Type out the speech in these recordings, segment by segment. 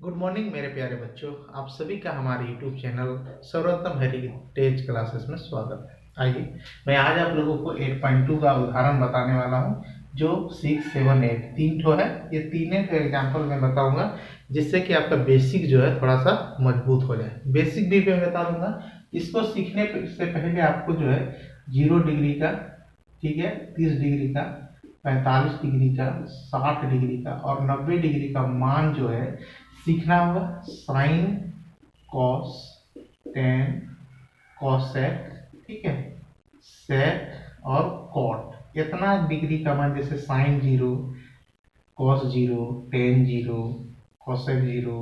Good morning मेरे प्यारे बच्चों। आप सभी का हमारे यूट्यूब चैनल सर्वोत्तम हेरिटेज क्लासेस में स्वागत है। आइए मैं आज आप लोगों को 8.2 का उदाहरण बताने वाला हूं, जो 6, 7, 8 तीन ठो है। ये तीनों का एग्जाम्पल मैं बताऊंगा, जिससे कि आपका बेसिक जो है थोड़ा सा मजबूत हो जाए। बेसिक भी मैं बता दूंगा। इसको सीखने से पहले आपको जो है 0 डिग्री का, ठीक है, 30 डिग्री का, 45 डिग्री का, 60 डिग्री का और 90 डिग्री का मान जो है सीखना होगा। साइन, कॉस, टेन, कॉसेक, ठीक है, सेक और कॉट। इतना डिग्री का मान, जैसे साइन 0, कॉस 0, टेन 0, कॉसेक 0,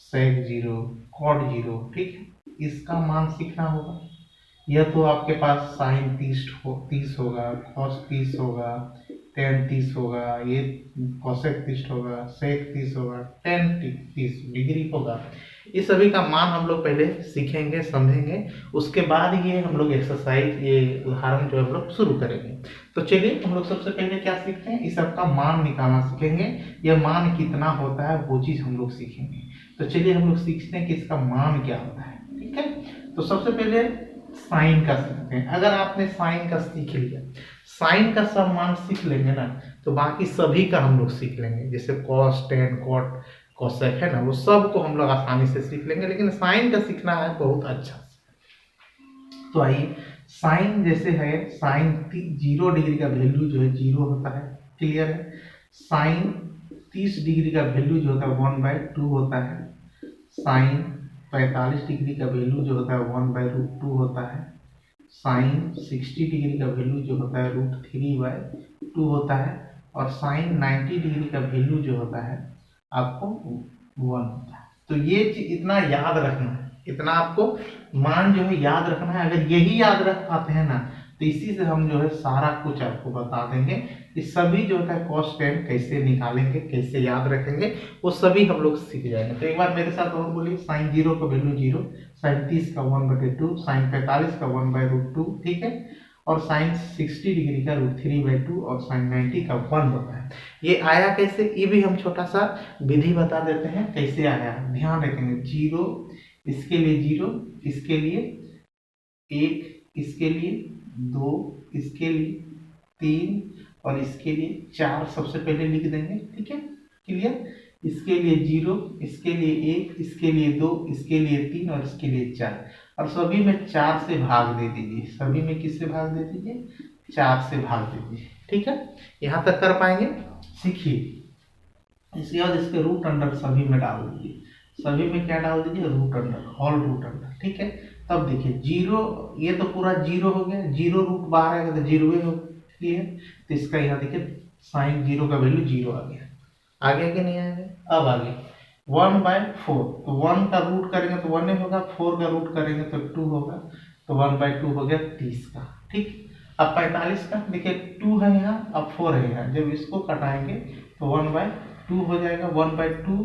सेक 0, कॉट 0, ठीक है, इसका मान सीखना होगा। यह तो आपके पास साइन 30 होगा, कॉस 30 होगा, टेन 30 होगा, ये कॉसेक 30 होगा, सेक 30 होगा, टेन 30 डिग्री होगा। इस सभी का मान हम लोग पहले सीखेंगे, समझेंगे। उसके बाद ये हम लोग एक्सरसाइज, ये उदाहरण जो हम लोग शुरू करेंगे। तो चलिए हम लोग सबसे पहले क्या सीखते हैं, इस सबका मान निकालना सीखेंगे। यह मान कितना होता है वो चीज हम लोग सीखेंगे। तो चलिए हम लोग सीखते हैं कि इसका मान क्या होता है। ठीक है, तो सबसे पहले साइन का सीखते हैं। अगर आपने साइन का सीख लिया, साइन का सब मान सीख लेंगे ना, तो बाकी सभी का हम लोग सीख लेंगे। जैसे कॉस, टेन, कॉट, कॉसेक है ना, वो सब को हम लोग आसानी से सीख लेंगे। लेकिन साइन का सीखना है बहुत अच्छा से। तो आइए, साइन जैसे है, साइन 0 डिग्री का वैल्यू जो है 0 होता है, क्लियर है। साइन 30 डिग्री का वैल्यू जो होता है 1/2 होता है। साइन 45 डिग्री का वैल्यू जो होता है 1/√2 होता है। साइन 60 डिग्री का वैल्यू जो होता है √3/2 होता है। और साइन 90 डिग्री का वैल्यू जो होता है आपको 1 होता है। तो ये इतना याद रखना है, इतना आपको मान जो है याद रखना है। अगर यही याद रख पाते हैं ना, तो इसी से हम जो है सारा कुछ आपको बता देंगे कि सभी जो होता है कॉस टेन कैसे निकालेंगे, कैसे याद रखेंगे, वो सभी हम लोग सीख जाएंगे। तो एक बार मेरे साथ और बोलिए, साइन 0 का वैल्यू 0, साइन 30 का 1/2, साइन 45 का 1/√2, ठीक है, और साइन 60 डिग्री का √3/2 और साइन 90 का 1 होता है। ये आया कैसे, ये भी हम छोटा सा विधि बता देते हैं कैसे आया। ध्यान रखेंगे, 0 इसके लिए 0, इसके लिए 1, इसके लिए 2, इसके लिए 3 और इसके लिए 4 सबसे पहले लिख देंगे। ठीक है, क्लियर। इसके लिए 0, इसके लिए 1, इसके लिए 2, इसके लिए 3 और इसके लिए 4। और सभी में 4 से भाग दे दीजिए। सभी में किससे भाग दे दीजिए, 4 से भाग दे दीजिए। ठीक है, यहाँ तक कर पाएंगे, सीखिए। इसके बाद इसके रूट अंडर सभी में डाल दीजिए। सभी में क्या डाल दीजिए, root under, whole root under. ठीक है, तब देखिए 0, ये तो पूरा 0 हो गया, 0 रूट बाहर आएगा तो 0 हो गया। तो इसका यहाँ देखिए साइन 0 का वैल्यू 0 आ गया। आगे कि नहीं आएगा। अब आगे 1/4, तो 1 का रूट करेंगे तो 1 होगा, 4 का रूट करेंगे तो 2 होगा, तो 1/2 हो गया 30 का। ठीक, अब 45 का देखिए 2 है यहाँ, अब 4 है यहाँ, जब इसको कटाएंगे तो 1/2 हो जाएगा। 1/2,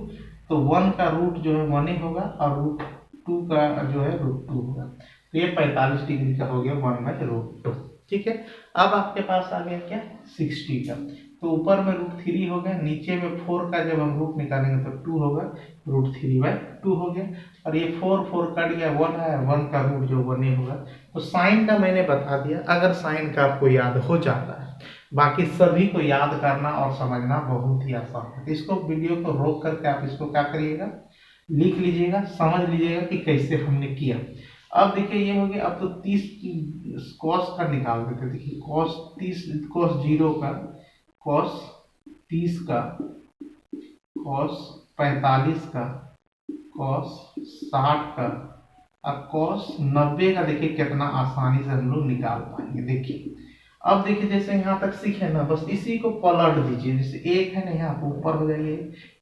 तो 1 का रूट जो है 1 ही होगा और √2 का जो है √2 होगा। तो ये 45 डिग्री का हो गया 1/√2। ठीक है, अब आपके पास आ गया क्या, 60 का। तो ऊपर में √3 हो गया, नीचे में 4 का जब हम रूट निकालेंगे तो 2 होगा, √3/2 हो गया। और ये 4 कट गया, 1 है, 1 का रूट जो 1 ही होगा। तो साइन का मैंने बता दिया। अगर साइन का आपको याद हो जाता है, बाकी सभी को याद करना और समझना बहुत ही आसान है। इसको वीडियो को रोक करके आप इसको क्या करिएगा, लिख लीजिएगा, समझ लीजिएगा कि कैसे हमने किया। अब देखिए ये हो गया। अब तो 30 कॉस का निकाल देते। देखिए कॉस 30, कॉस 0 का, कॉस 30 का, कॉस 45 का, कॉस 60 का और कॉस 90 का। देखिए कितना आसानी से हम लोग निकाल पाएंगे। देखिए अब देखिए, जैसे यहाँ तक सीखे ना, बस इसी को पलट दीजिए। जैसे 1 है ना, यहाँ पर ऊपर हो जाएगा,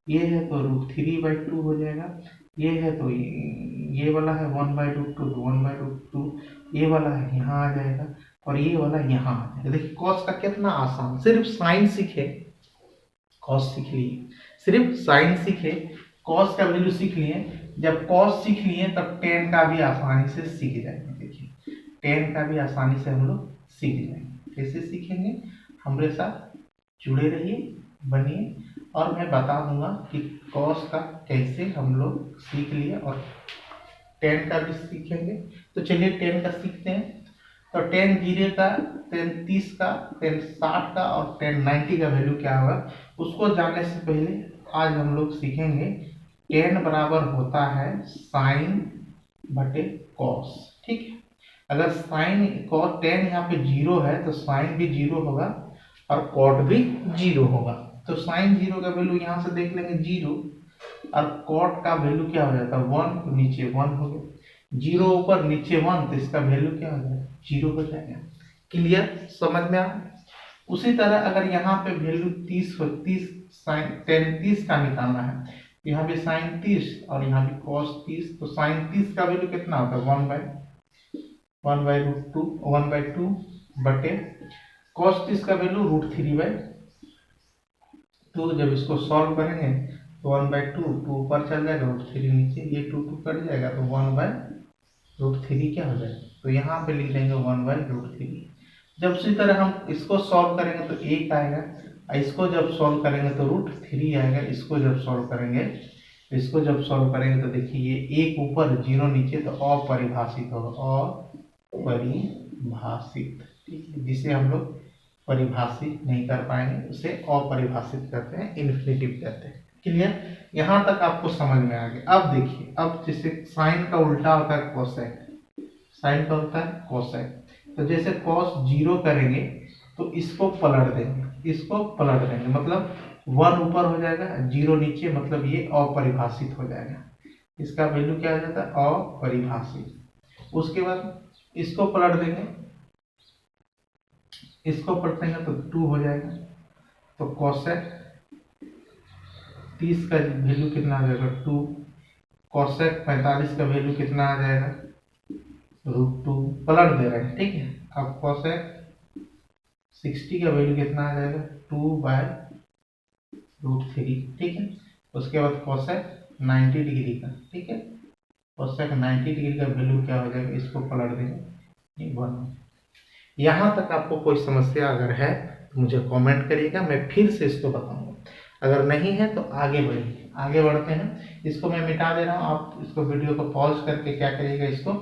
ये है तो √3/2 हो जाएगा। ये है तो ये वाला है 1/√2, तो 1/√2, ये वाला है यहाँ आ जाएगा और ये वाला यहाँ आ जाएगा। देखिए कॉस का कितना आसान, सिर्फ साइन सीखे, कॉस सीख लिए, सिर्फ साइन सीखे, कॉस का वैल्यू सीख लिए। जब कॉस सीख लिए तब टेन का भी आसानी से सीख जाएंगे। देखिए टेन का भी आसानी से हम लोग सीख जाएंगे। कैसे सीखेंगे, हमारे साथ जुड़े रहिए, बनिए और मैं बता दूंगा कि कॉस का कैसे हम लोग सीख लिए और टेन का भी सीखेंगे। तो चलिए टेन का सीखते हैं। तो टेन 0 का, टेन 30 का, टेन 60 का और टेन 90 का वैल्यू क्या होगा उसको जानने से पहले आज हम लोग सीखेंगे टेन बराबर होता है साइन बटे कॉस। ठीक है, अगर साइन कॉस टेन यहाँ पे 0 है तो साइन भी 0 होगा और कॉट भी 0 होगा। तो साइन 0 का वैल्यू यहाँ से देख लेंगे 0 और कॉट का वैल्यू क्या हो जाता है 1, तो नीचे 1 हो गया, 0 ऊपर नीचे 1 तो इसका वैल्यू क्या हो जाएगा 0 हो जाएगा। क्लियर, समझ में आ? उसी तरह अगर यहाँ पे वैल्यू 30 हो, 30 साइन टेन 30 का निकालना है, यहाँ पे साइन 30 और यहाँ पे कॉस 30, तो साइन 30 का वैल्यू कितना होता है 1/√2 बटे कॉस 30 का वैल्यू √3/2। जब इसको सॉल्व करेंगे तो 1/2 2 ऊपर चल जाएगा, √3 नीचे, ये 2 2 कट जाएगा तो 1/√3 क्या हो जाएगा, तो यहाँ पे लिख देंगे 1/√3। जब उसी तरह हम इसको सॉल्व करेंगे तो 1 आएगा, इसको जब सॉल्व करेंगे तो √3 आएगा, इसको जब सॉल्व करेंगे तो देखिए ये 1 ऊपर 0 नीचे तो अपरिभाषित होगा, अपरिभाषित। ठीक है, जिसे हम लोग परिभाषित नहीं कर पाएंगे उसे अपरिभाषित करते हैं, इन्फिनिटिव कहते हैं। क्लियर, यहाँ तक आपको समझ में आ गया। अब देखिए, अब जैसे साइन का उल्टा होता है कोसेक, साइन का होता है कोसेक, तो जैसे कॉस 0 करेंगे तो इसको पलट देंगे, मतलब 1 ऊपर हो जाएगा 0 नीचे, मतलब ये अपरिभाषित हो जाएगा, इसका वैल्यू क्या हो जाता है अपरिभाषित। उसके बाद इसको पलट देंगे, तो 2 हो जाएगा, तो कोसेक 30 का वैल्यू कितना आ जाएगा 2, कोसेक 45 का वैल्यू कितना आ जाएगा √2, पलट दे रहे हैं। ठीक है, अब कोसेक 60 का वैल्यू कितना आ जाएगा 2/√3। ठीक है, उसके बाद कोसेक 90 डिग्री का, ठीक है, कोसेक 90 डिग्री का वैल्यू क्या हो जाएगा, इसको पलट देंगे 1। यहाँ तक आपको कोई समस्या अगर है तो मुझे कमेंट करिएगा, मैं फिर से इसको बताऊंगा। अगर नहीं है तो आगे बढ़ते हैं। इसको मैं मिटा दे रहा हूँ, आप इसको वीडियो को पॉज करके क्या करिएगा, इसको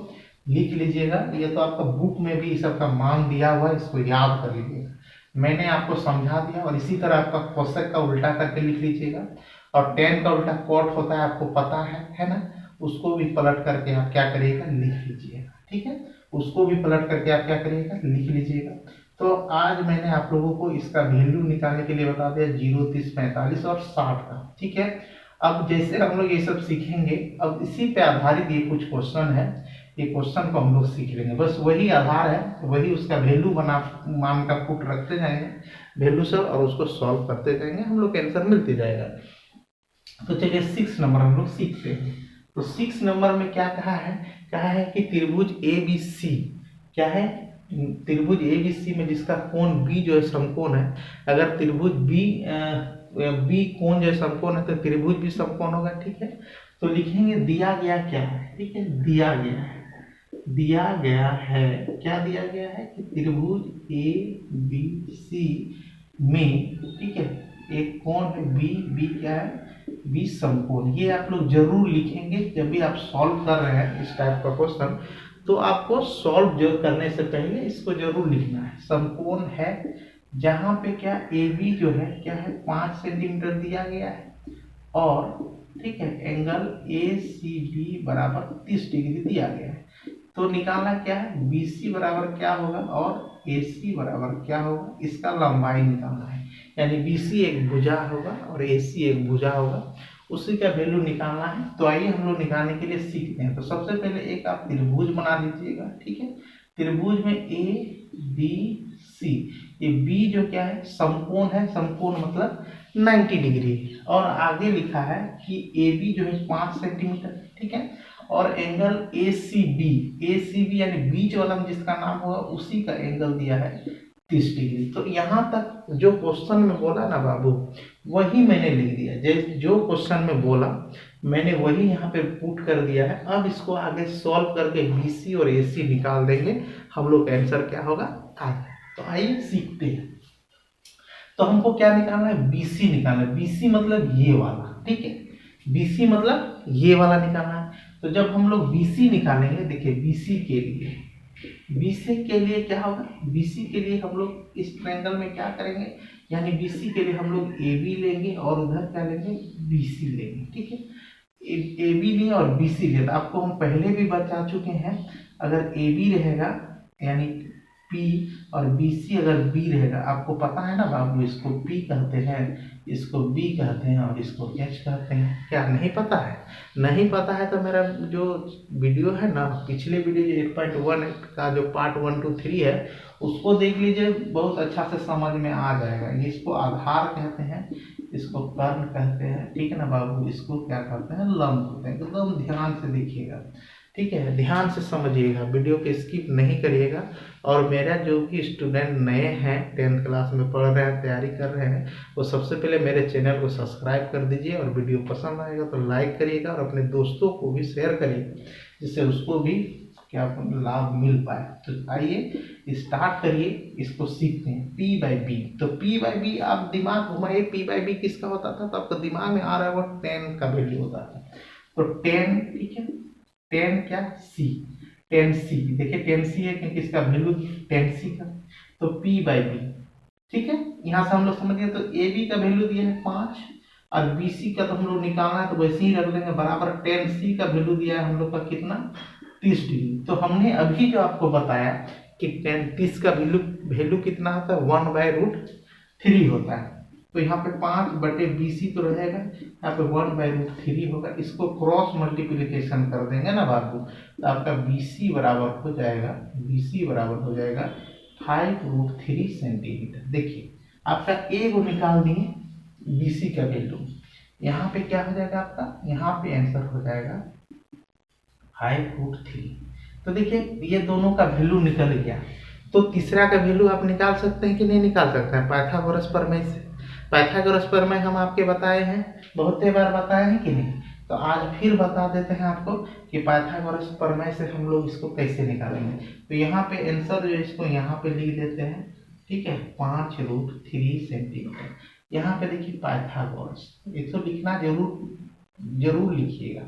लिख लीजिएगा। ये तो आपका बुक में भी इस सबका मान दिया हुआ है, इसको याद कर लीजिएगा। मैंने आपको समझा दिया, और इसी तरह आपका कोसेक का उल्टा करके लिख लीजिएगा, और टेन का उल्टा कॉट होता है आपको पता है ना, उसको भी पलट करके आप क्या करिएगा लिख लीजिएगा। ठीक है, उसको भी पलट करके आप क्या करिएगा लिख लीजिएगा। तो आज मैंने आप लोगों को इसका वैल्यू निकालने के लिए बता दिया 0, 30, 45 और 60 का। ठीक है, अब जैसे हम लोग ये सब सीखेंगे, अब इसी पे आधारित ये कुछ क्वेश्चन है, ये क्वेश्चन को हम लोग सीख लेंगे, बस वही आधार है, वही उसका वैल्यू बना मान का पुट रखते जाएंगे वैल्यू सब, और उसको सॉल्व करते जाएंगे, हम लोग आंसर मिलते जाएगा। तो चलिए 6 नंबर हम लोग सीखते हैं। तो 6 नंबर में क्या कहा है कि त्रिभुज ABC, क्या है, त्रिभुज ABC में जिसका कोण B जो है समकोण है, अगर त्रिभुज B कोण जो है समकोण है तो त्रिभुज भी समकोण होगा। ठीक है, तो लिखेंगे दिया गया क्या है, ठीक है, दिया गया है क्या दिया गया है कि त्रिभुज ABC में, ठीक है, एक कोण है B क्या है, B समकोण। ये आप लोग जरूर लिखेंगे जब भी आप सॉल्व कर रहे हैं इस टाइप का क्वेश्चन, तो आपको सॉल्व जो करने से पहले इसको जरूर लिखना है। समकोण है जहां पे क्या AB जो है क्या है 5 सेंटीमीटर दिया गया है, और ठीक है एंगल ACB बराबर 30 डिग्री दिया गया है। तो निकालना क्या है, BC बराबर क्या होगा और AC बराबर क्या होगा, इसका लंबाई निकालना है, यानी BC एक भुजा होगा और AC एक भुजा होगा, उसी का वैल्यू निकालना है। तो आइए हम लोग निकालने के लिए सीखते हैं। तो सबसे पहले एक आप त्रिभुज बना लीजिएगा। ठीक है, त्रिभुज में ABC, ये B जो क्या है समकोण है, समकोण मतलब 90 डिग्री, और आगे लिखा है कि AB जो है 5 सेंटीमीटर, ठीक है, और एंगल ACB यानी बीच वाला जिसका नाम होगा उसी का एंगल दिया है 30 डिग्री। तो यहाँ तक जो क्वेश्चन में बोला ना बाबू, वही मैंने लिख दिया, जो क्वेश्चन में बोला मैंने वही यहाँ पे पुट कर दिया है। अब इसको आगे सॉल्व करके BC और AC निकाल देंगे, हम लोग आंसर क्या होगा आगे। तो आइए सीखते हैं। तो हमको क्या निकालना है, बीसी निकालना है। बीसी मतलब ये वाला, ठीक है, बीसी मतलब ये वाला निकालना है। तो जब हम लोग बीसी निकालेंगे, देखिए बीसी के लिए, बीसी के लिए क्या होगा, बीसी के लिए हम लोग इस ट्रायंगल में क्या करेंगे, यानी बीसी के लिए हम लोग ए बी लेंगे और उधर क्या लेंगे, बीसी लेंगे, ठीक है। ए बी लिए और बीसी लिए, तो आपको हम पहले भी बता चुके हैं, अगर ए बी रहेगा यानी P और BC अगर B रहेगा, आपको पता है ना बाबू, इसको P कहते हैं, इसको B कहते हैं और इसको H कहते हैं। क्या नहीं पता है? नहीं पता है तो मेरा जो वीडियो है ना, पिछले वीडियो 8.1 का जो पार्ट 1 2 3 है, उसको देख लीजिए, बहुत अच्छा से समझ में आ जाएगा। इसको आधार कहते हैं, इसको कर्ण कहते हैं, ठीक है ना बाबू, इसको क्या कहते हैं, लंब कहते हैं। एकदम ध्यान से देखिएगा, ठीक है, ध्यान से समझिएगा, वीडियो को स्किप नहीं करिएगा। और मेरा जो भी स्टूडेंट नए हैं, 10th क्लास में पढ़ रहे हैं, तैयारी कर रहे हैं, वो सबसे पहले मेरे चैनल को सब्सक्राइब कर दीजिए और वीडियो पसंद आएगा तो लाइक करिएगा और अपने दोस्तों को भी शेयर करिए, जिससे उसको भी क्या लाभ मिल पाए। तो आइए स्टार्ट करिए, इसको सीखते हैं। P बाई बी, तो P बाई बी आप दिमाग घुमाइए, P बाई बी किसका होता था, तो आपको दिमाग में आ रहा है वो 10 का वैल्यू होता था। तो 10, ठीक है, 10 क्या, C, 10C, देखिए 10C है क्योंकि इसका वैल्यू 10C का, तो P बाई बी, ठीक है। यहाँ से हम लोग समझ गए। तो ए बी का वैल्यू दिया है 5 और BC का तो हम लोग निकालना है, तो वैसे ही रख लेंगे, बराबर 10C का वैल्यू दिया है हम लोग का कितना, 30 डिग्री। तो हमने अभी जो आपको बताया कि 30 का वैल्यू कितना होता है, 1/√3 होता है। तो यहाँ पे 5/BC तो रहेगा, यहाँ पे 1/√3 होगा। इसको क्रॉस मल्टीप्लीकेशन कर देंगे ना बाबू, तो आपका BC बराबर हो जाएगा, BC बराबर हो जाएगा 5√3 सेंटीमीटर। देखिए आपका ए को निकाल दिए BC का वैल्यू, यहाँ पे क्या हो जाएगा आपका, यहाँ पे आंसर हो जाएगा 5√3। तो देखिए ये दोनों का वैल्यू निकल गया। तो तीसरा का वैल्यू आप निकाल सकते हैं कि नहीं निकाल सकते हैं, पाइथागोरस प्रमेय से। पाइथागोरस प्रमेय हम आपके बताए हैं, बहुत बार बताए हैं कि नहीं, तो आज फिर बता देते हैं आपको कि पाइथागोरस प्रमेय से हम लोग इसको कैसे निकालेंगे। तो यहाँ पे आंसर जो इसको यहाँ पे लिख देते हैं, ठीक है, 5√3 सेंटीमीटर। यहाँ पे देखिए पाइथागोरस, इसको लिखना जरूर लिखिएगा,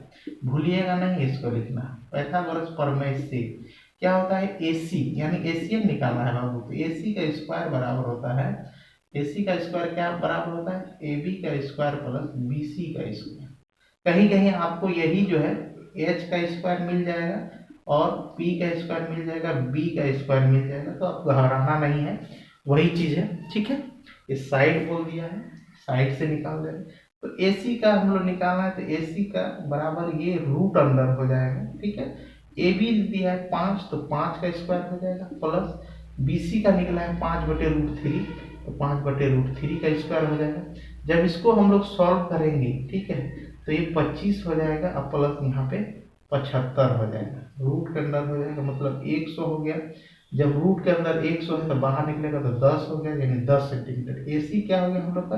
भूलिएगा नहीं इसको लिखना। पाइथागोरस प्रमेय से क्या होता है, AC यानी एशियन निकालना है बाबू, तो AC का स्क्वायर बराबर होता है, AC का स्क्वायर क्या बराबर होता है, AB का स्क्वायर प्लस BC का स्क्वायर। कहीं कहीं आपको यही जो है H का स्क्वायर मिल जाएगा और P का स्क्वायर मिल जाएगा, B का स्क्वायर मिल जाएगा, तो आपको घबराना नहीं है, वही चीज है, ठीक है। इस साइड बोल दिया है, साइड से निकाल देंगे। तो AC का हम लोग निकालना है, तो AC का बराबर ये रूट अंडर हो जाएगा, ठीक है। AB दिया है 5, तो 5 का स्क्वायर हो जाएगा, प्लस BC का निकला है 5/√3, तो 5/√3 का स्क्वायर हो जाएगा। जब इसको हम लोग सॉल्व करेंगे, ठीक है, तो ये 25 हो जाएगा और प्लस यहाँ पे 75 हो जाएगा, रूट के अंदर हो जाएगा, मतलब 100 हो गया। जब रूट के अंदर 100 है तो बाहर निकलेगा तो 10 हो गया, यानी 10 सेंटीमीटर। AC क्या हो गया हम लोग का,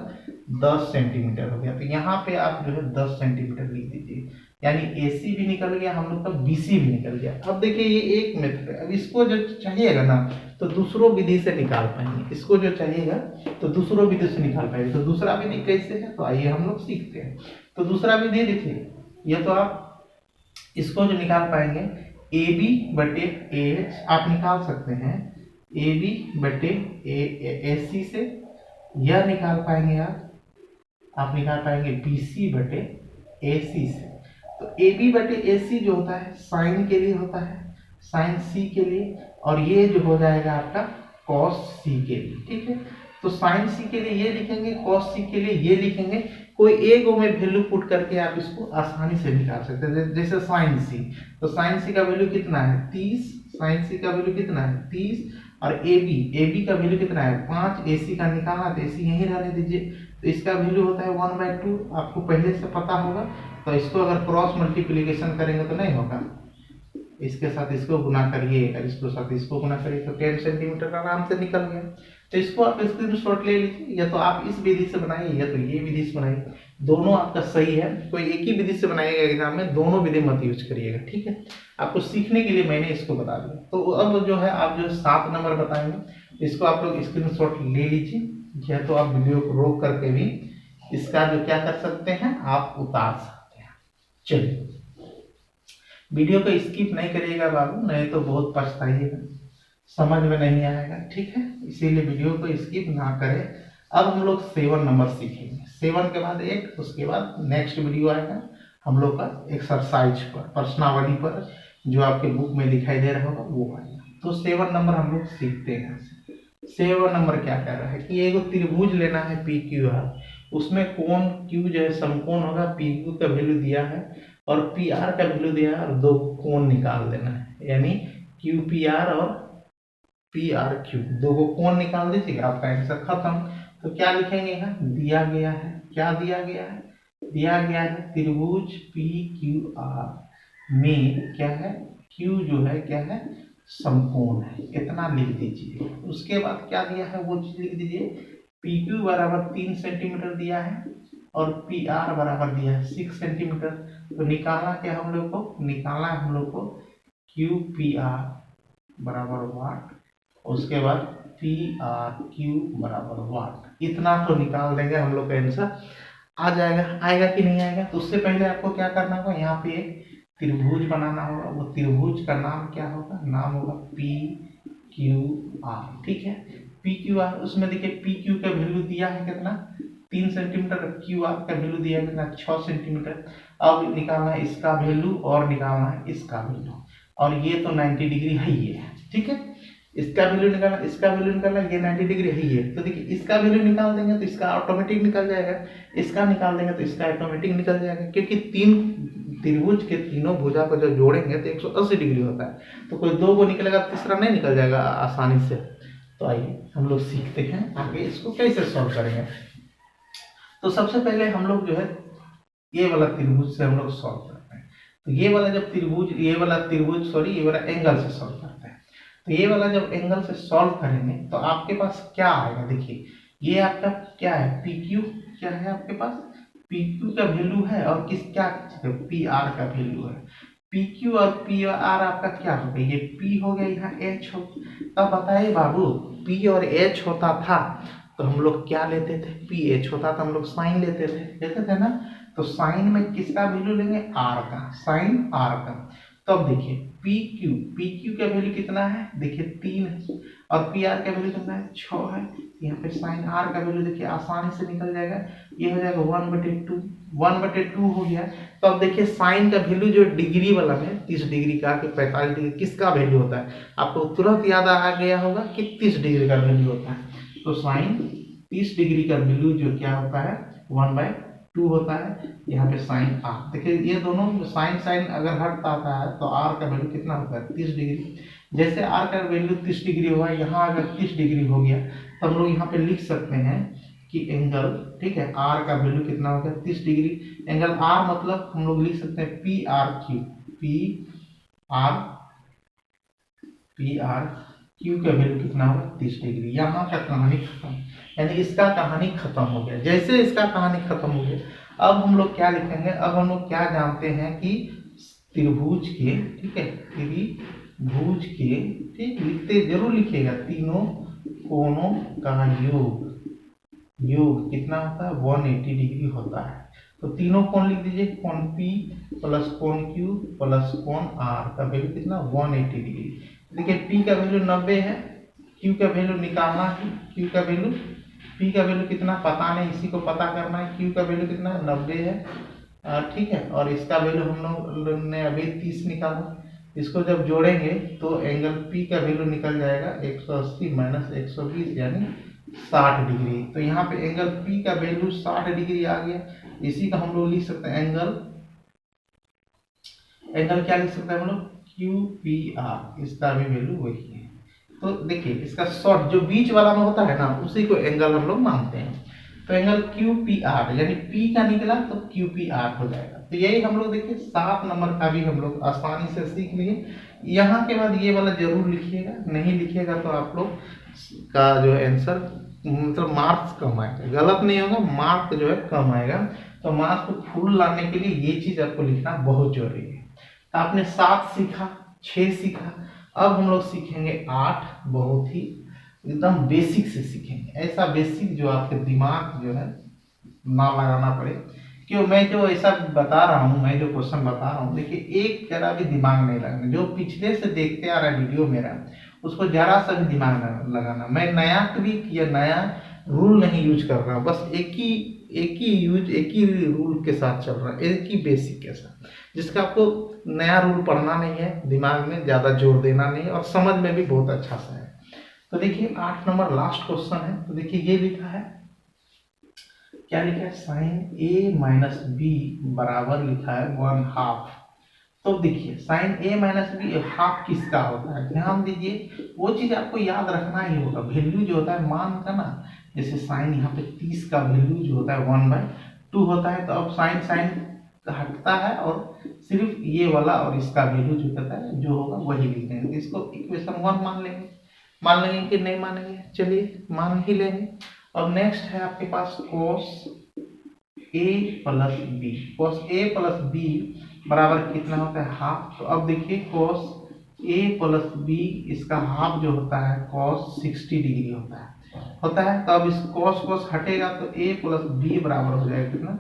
10 सेंटीमीटर हो गया। तो यहाँ पे आप जो है 10 सेंटीमीटर लिख दीजिए, यानी AC भी निकल गया हम लोग का, BC भी निकल गया। अब देखिए ये एक मेथड है, अब इसको जो चाहिएगा ना तो दूसरों विधि से निकाल पाएंगे, इसको जो चाहिएगा तो दूसरों विधि से निकाल पाएंगे। तो दूसरा विधि कैसे है, तो आइए हम लोग सीखते हैं। तो दूसरा विधि देखिए, ये तो आप इसको जो निकाल पाएंगे, AB/AH आप निकाल सकते हैं, AB/AC से, यह निकाल पाएंगे आप निकाल पाएंगे BC/AC से। तो AB/AC जो होता है साइन के लिए होता है, साइन C के लिए, और ये जो हो जाएगा आपका cos C के लिए, ठीक है। तो साइन C के लिए ये लिखेंगे, cos C के लिए ये लिखेंगे, कोई एक में वैल्यू पुट करके आप इसको आसानी से निकाल सकते हैं। जैसे साइन C, तो साइन C का वैल्यू कितना है 30, साइन C का वैल्यू कितना है 30, और AB का वैल्यू कितना है 5, AC का निकालना, तो AC यहीं रहने दीजिए, तो इसका वैल्यू होता है 1/2, आपको पहले से पता होगा। तो इसको अगर क्रॉस मल्टीप्लिकेशन करेंगे तो नहीं होगा, इसके साथ इसको गुना करिए और इसको साथ इसको गुना करिए, तो 10 सेंटीमीटर आराम से निकल गया। तो इसको आप स्क्रीनशॉट ले लीजिए, या तो आप इस विधि से बनाइए या तो ये विधि से बनाइए, दोनों आपका सही है। कोई एक ही विधि से बनाइएगा एग्जाम में, दोनों विधि मत यूज करिएगा, ठीक है। आपको सीखने के लिए मैंने इसको बता दिया। तो अब जो है आप जो 7 नंबर बताएंगे, इसको आप लोग स्क्रीनशॉट ले लीजिए यह तो आप वीडियो को रोक करके भी इसका जो क्या कर सकते हैं, आप उतार सकते हैं। चलिए, वीडियो को स्किप नहीं करिएगा बाबू, नहीं तो बहुत पछताइएगा, समझ में नहीं आएगा, ठीक है। इसीलिए वीडियो को स्किप ना करें। अब हम लोग 7 नंबर सीखेंगे, 7 के बाद 8, उसके बाद नेक्स्ट वीडियो आएगा हम लोग का एक्सरसाइज पर, प्रश्नावली पर, जो आपके बुक में दिखाई दे रहा होगा वो आएगा। तो 7 नंबर हम लोग सीखते हैं। 7 नंबर क्या कह रहा है कि एक त्रिभुज लेना है पी क्यू आर, उसमें कोण क्यू जो है समकोण होगा, पी क्यू का वैल्यू दिया है और पी आर का वैल्यू दिया है, और दो कोण निकाल देना है, यानी क्यू पी आर और पी आर क्यू, दो को कोण निकाल दीजिएगा, आपका आंसर खत्म। तो क्या लिखेंगे यहाँ, दिया गया है, क्या दिया गया है, दिया गया है त्रिभुज पी क्यू आर में क्या है, क्यू जो है क्या है, समकोण है, इतना लिख दीजिए। उसके बाद क्या दिया है वो चीज लिख दीजिए। पी क्यू बराबर 3 सेंटीमीटर दिया है और पी आर बराबर दिया है 6 सेंटीमीटर। तो निकालना क्या हम लोग को, निकालना है हम लोग को क्यू पी आर बराबर वाट, उसके बाद पी आर क्यू बराबर वाट, इतना तो निकाल देंगे हम लोग का आंसर आ जाएगा। आएगा कि नहीं आएगा, तो उससे पहले आपको क्या करना होगा, यहाँ पे एक त्रिभुज बनाना होगा। वो त्रिभुज का नाम क्या होगा, नाम होगा पी क्यू आर, ठीक है। पी क्यू आर, उसमें देखिए पी क्यू का वैल्यू दिया है कितना, 3 सेंटीमीटर, क्यू आर का वैल्यू दिया है कितना, 6 सेंटीमीटर। अब निकालना है इसका वैल्यू और निकालना है इसका वैल्यू, और ये तो 90 डिग्री है ही है, ठीक है। इसका वैल्यू निकालना, इसका वैल्यू निकालना, ये 90 डिग्री है ही है। तो देखिए इसका वैल्यू निकाल देंगे तो इसका ऑटोमेटिक निकल जाएगा, इसका निकाल देंगे तो इसका ऑटोमेटिक निकल जाएगा, क्योंकि तीन त्रिभुज के तीनों भुजा को जब जोड़ेंगे तो 180 डिग्री होता है, तो कोई दो को निकलेगा, तीसरा नहीं निकल जाएगा आसानी से। तो आइए हम लोग सीखते हैं आगे इसको कैसे सॉल्व करेंगे। तो सबसे पहले हम लोग जो है ये वाला त्रिभुज से हम लोग सॉल्व करते हैं। तो ये वाला जब त्रिभुज, ये वाला त्रिभुज सॉरी ये वाला एंगल से सॉल्व करते हैं। तो ये वाला जब एंगल से सॉल्व करेंगे तो आपके पास क्या आएगा, देखिए ये आपका क्या है, पी क्यू क्या है आपके पास, पी क्यू का वैल्यू है और किस क्या पी आर का वैल्यू है। पी क्यू और पी आर आपका क्या हो गया, ये पी हो गया, यहाँ एच हो। तब बताइए बाबू, पी और एच होता था तो हम लोग क्या लेते थे, पी एच होता तो हम लोग साइन लेते थे ना। तो साइन में किसका वैल्यू लेंगे, आर का, साइन आर का। तब देखिए पी क्यू का वैल्यू कितना है, देखिए 3 है, और पी आर का वैल्यू कितना है, 6 है। यहाँ पे साइन आर का वैल्यू देखिए आसानी से निकल जाएगा, ये हो जाएगा 1/2, 1/2 हो गया। तो अब देखिए साइन का वैल्यू जो डिग्री वाला है 30 डिग्री का कि 45 डिग्री, किसका वैल्यू होता है, आपको तुरंत याद आ गया होगा कि 30 डिग्री का वैल्यू होता है। तो साइन 30 डिग्री का वैल्यू जो क्या होता है 1/2 होता है। यहाँ पे साइन आर, देखिए ये दोनों साइन अगर हट आता है तो आर का वैल्यू कितना होता है 30 डिग्री। जैसे आर का वैल्यू 30 डिग्री हुआ, यहाँ अगर 30 डिग्री हो गया तो हम लोग यहाँ पे लिख सकते हैं कि एंगल, ठीक है, आर का वैल्यू कितना हो गया 30 डिग्री। एंगल आर मतलब हम लोग लिख सकते हैं P R Q, P R Q का वैल्यू कितना होगा 30 डिग्री। यहाँ का कहानी खत्म, यानी इसका कहानी खत्म हो गया। जैसे इसका कहानी खत्म हो गया, अब हम लोग क्या लिखेंगे, अब हम लोग क्या जानते हैं कि त्रिभुज के, ठीक है, त्रिभुज के, ठीक, लिखते जरूर लिखिएगा, तीनों कोणों का योग कितना होता है 180 डिग्री होता है। तो तीनों कोण लिख दीजिए, कोण P प्लस कोण Q प्लस कोण R का वैल्यू कितना 180 डिग्री। देखिए P का वैल्यू 90 है, Q का वैल्यू निकालना है, Q का वैल्यू, P का वैल्यू कितना पता नहीं, इसी को पता करना है। Q का वैल्यू कितना 90 है, ठीक है, और इसका वैल्यू हम लोग ने अभी 30 निकाला। इसको जब जोड़ेंगे तो एंगल P का वैल्यू निकल जाएगा 180 माइनस 120 यानी 60 डिग्री। तो यहाँ पे एंगल P का वैल्यू 60 डिग्री आ गया। इसी का हम लोग लिख सकते हैं एंगल क्या लिख सकते हैं हम लोग QPR, इसका भी वैल्यू वही है। तो देखिए इसका शॉर्ट जो बीच वाला में होता है ना, उसी को एंगल हम लोग मानते हैं। तो एंगल QPR यानी P का निकला तो QPR हो जाएगा। तो यही हम लोग देखिए 7 नंबर का भी हम लोग आसानी से सीख लिए। यहाँ के बाद ये वाला जरूर लिखिएगा, नहीं लिखिएगा तो आप लोग का जो है आंसर मतलब मार्क्स कम आएगा, गलत नहीं होगा, मार्क जो है कम आएगा। तो मार्क्स को फुल लाने के लिए ये चीज आपको लिखना बहुत जरूरी है। तो आपने 7 सीखा, 6 सीखा, अब हम लोग सीखेंगे 8, बहुत ही एकदम बेसिक से सीखेंगे, ऐसा बेसिक जो आपके दिमाग जो है ना लगाना पड़े। क्यों मैं जो ऐसा बता रहा हूँ, मैं जो क्वेश्चन बता रहा हूँ, देखिए एक जरा भी दिमाग नहीं लगाना। जो पिछले से देखते आ रहा है वीडियो मेरा, उसको जरा सा भी दिमाग नहीं लगाना। मैं नया ट्रिक या नया रूल नहीं यूज कर रहा हूँ, बस एक ही रूल के साथ चल रहा है, एक ही बेसिक के साथ, जिसका आपको नया रूल पढ़ना नहीं है, दिमाग में ज़्यादा जोर देना नहीं है, और समझ में भी बहुत अच्छा सा है। तो देखिए 8 नंबर लास्ट क्वेश्चन है। तो देखिए ये लिखा है, क्या लिखा है, साइन ए माइनस बी बराबर लिखा है 1/2। तो देखिए sign A minus be half किसका होता है, ध्यान दीजिए, वो चीज आपको याद रखना ही होगा। वैल्यू जो होता है मान का ना, जैसे साइन यहाँ पे 30 का वैल्यू जो होता है 1/2 होता है, तो अब साइन साइन हटता है और सिर्फ ये वाला और इसका वैल्यू जो कहता है जो होगा वही लिखेंगे। तो इसको इक्वेशन 1 मान लेंगे कि नहीं मानेंगे, चलिए मान ही लेंगे। अब नेक्स्ट है आपके पास cos a plus B. cos a plus B बराबर कितना होता है, हाफ। तो अब देखिए cos a प्लस बी, इसका हाफ जो होता है cos 60 डिग्री होता है। तो अब इस cos हटेगा तो a प्लस बी बराबर हो जाएगा कितना,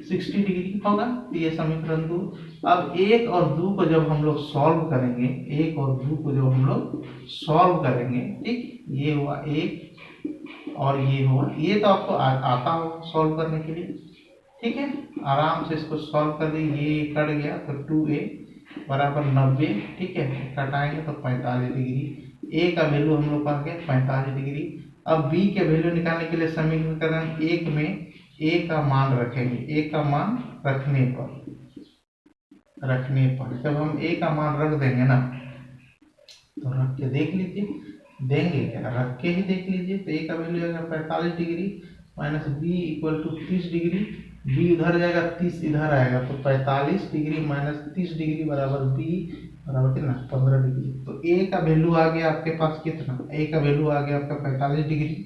60 डिग्री होगा। तो ये समीकरण 2। अब 1 और 2 को जब हम लोग सॉल्व करेंगे, 1 और 2 को जब हम लोग सॉल्व करेंगे, ठीक, ये हुआ 1 और ये हुआ, ये तो आपको आता होगा सॉल्व करने के लिए, ठीक है। आराम से इसको सॉल्व कर दी, ये कट गया तो 2a बराबर 90, ठीक है, कटाएंगे तो 45 डिग्री। a का वैल्यू हम लोग पा गए 45 डिग्री। अब b के वैल्यू निकालने के लिए समीकरण 1 में a का मान रखेंगे, a का मान रखने पर जब हम a का मान रख देंगे ना, तो रख के देख लीजिए, देंगे क्या, रख के ही देख लीजिए। तो a का वैल्यू आएगा 45 degree minus b equal to 30 degree, b उधर जाएगा 30 इधर आएगा, तो 45 डिग्री माइनस 30 डिग्री बराबर b बराबर कितना, 15 डिग्री। तो a का वैल्यू आ गया आपके पास कितना, a का वैल्यू आ गया आपका 45 डिग्री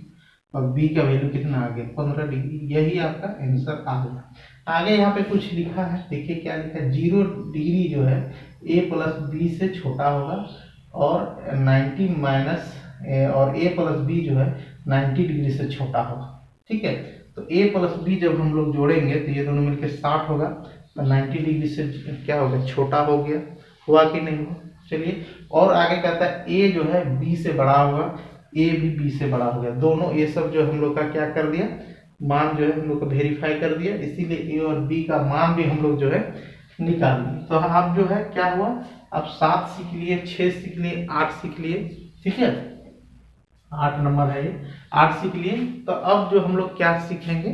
और b का वैल्यू कितना आ गया, 15 डिग्री। यही आपका आंसर आ गया। आगे यहाँ पे कुछ लिखा है, देखिए क्या लिखा है, 0 डिग्री जो है a प्लस बी से छोटा होगा और 90 माइनस और a प्लस बी जो है 90 डिग्री से छोटा होगा, ठीक है। तो a प्लस बी जब हम लोग जोड़ेंगे तो ये दोनों मिलकर 60 होगा, तो 90 डिग्री से क्या हो गया, छोटा हो गया, हुआ कि नहीं हुआ। चलिए और आगे कहता है a जो है b से बड़ा होगा, a भी b से बड़ा हो गया। दोनों ये सब जो हम लोग का क्या कर दिया, मान जो है हम लोग को वेरीफाई कर दिया, इसीलिए a और b का मान भी हम लोग जो है निकाल लिए। तो आप जो है क्या हुआ, अब 7 सीख लिए, 6 सीख लिए, 8 सीख लिए, ठीक है, 8 नंबर है ये, 8 सीख लिए। तो अब जो हम लोग क्या सीखेंगे,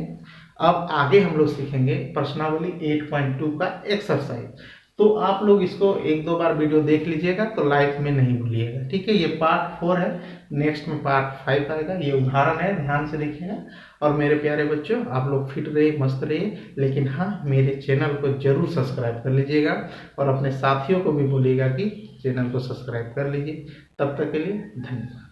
अब आगे हम लोग सीखेंगे प्रश्नावली 8.2 का एक्सरसाइज। तो आप लोग इसको 1-2 बार वीडियो देख लीजिएगा, तो लाइफ में नहीं भूलिएगा, ठीक है। ये पार्ट 4 है, नेक्स्ट में पार्ट 5 आएगा। ये उदाहरण है, ध्यान से देखिएगा। और मेरे प्यारे बच्चों, आप लोग फिट रहिए, मस्त रहिए, लेकिन हाँ मेरे चैनल को जरूर सब्सक्राइब कर लीजिएगा और अपने साथियों को भी बोलिएगा कि चैनल को सब्सक्राइब कर लीजिए। तब तक के लिए धन्यवाद।